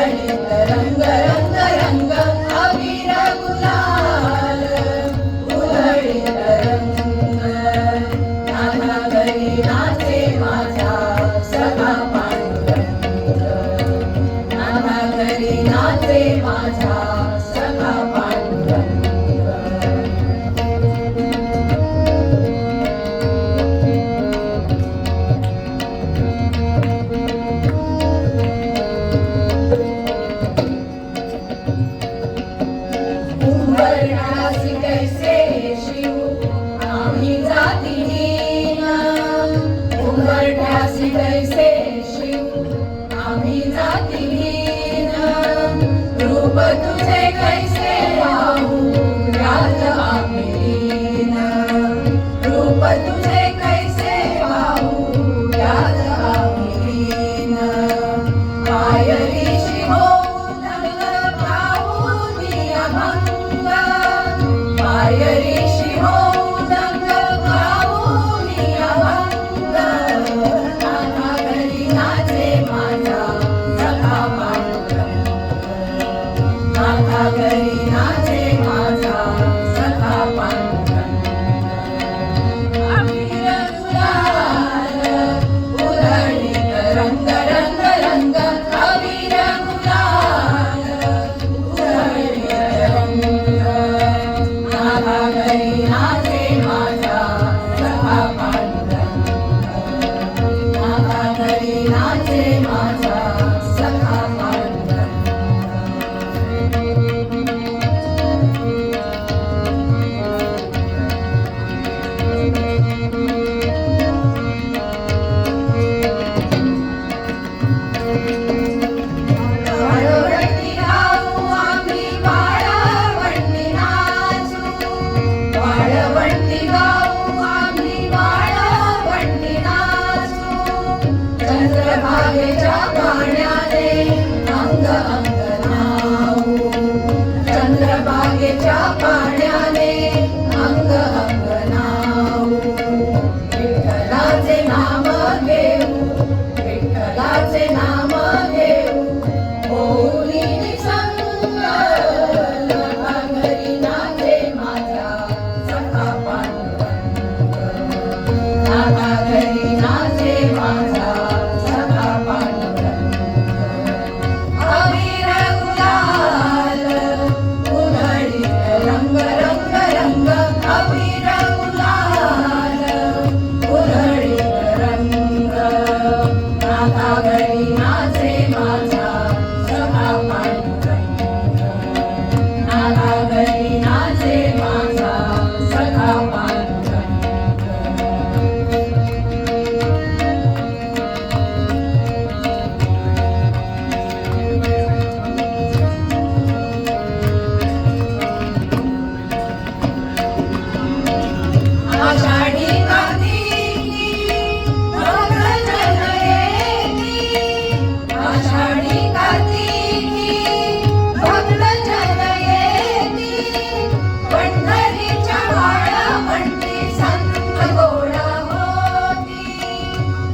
उधळीत रंग रंग रंग अबीर गुलाल उधळीत रंग नाना घरी नाचे माझा सखा पांडुरंग नाना घरी नाचे माझा सखा पांडुरंग उंबरठ्यासी कैसे शिव आम्ही जातीहीन उंबरठ्यासी कैसे शिव आम्ही जातीहीन रूप तुझे कैसे पाहू यात आम्ही लीन रूप तुझे कैसे पाहू यात आम्ही लीन पायरीशी होऊ नंग पाहूनी अभंग पायरीशी होऊ नंग पाहूनी अभंग नाना घरी नाचे माझा सखा पांडुरंग नाना घरी नाचे माझा सखा पांडुरंग अबीर गुलाल उधळीत रंग रंग रंग अबीर गुलाल उधळीत रंग नाना घरी नाचे माझा सखा पांडुरंग नाना घरी नाचे माझा सखा पांडुरंग वाळवंटी गाऊ आम्ही वाळवंटी नाचू वाळवंटी गाऊ आम्ही वाळवंटी नाचू चंद्रभागेच्या पाण्याने अंग अंग न्हाऊ चंद्रभागेच्या पाण्याने अंग अंग न्हाऊ विठ्ठलाचे नाम घेऊ विठ्ठलाचे नाम घेऊ होऊनी निसंग नाना घरी नाचे माझा सखा पांडुरंग नाना घरी नाचे माझा सखा पांडुरंग अबीर गुलाल उधळीत रंग रंग रंग अबीर गुलाल उधळीत रंग नाना घरी नाचे माझा सखा पांडुरंग नाना घरी नाचे माझा सखा पांडुरंग आषाढी कार्तिकी भक्तजन येती आषाढी कार्तिकी भक्तजन येती पंढरीच्या वाळवंटी संत गोळा होती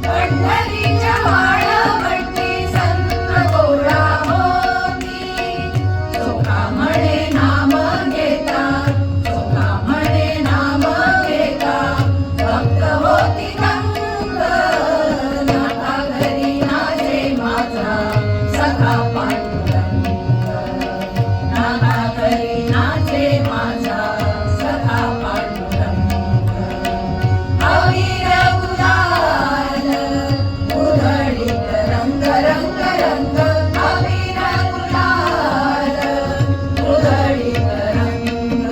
पंढरीच्या वाळवंटी संत गोळा होती चोखा म्हणे नाम घेता चोखा म्हणे नाम घेता भक्त होती दंग नाना घरी नाचे माझा सखा पांडुरंग नाना घरी नाचे माझा सखा पांडुरंग अबीर गुलाल उधळीत रंग रंग रंग अबीर गुलाल उधळीत रंग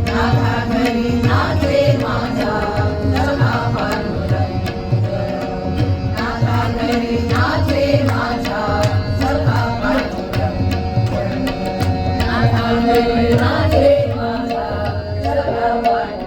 नाना घरी नाचे माझा सखा पांडुरंग नाना घरी नाचे माझा सखा पांडुरंग नाना घरी नाचे माझा सखा पांडुरंग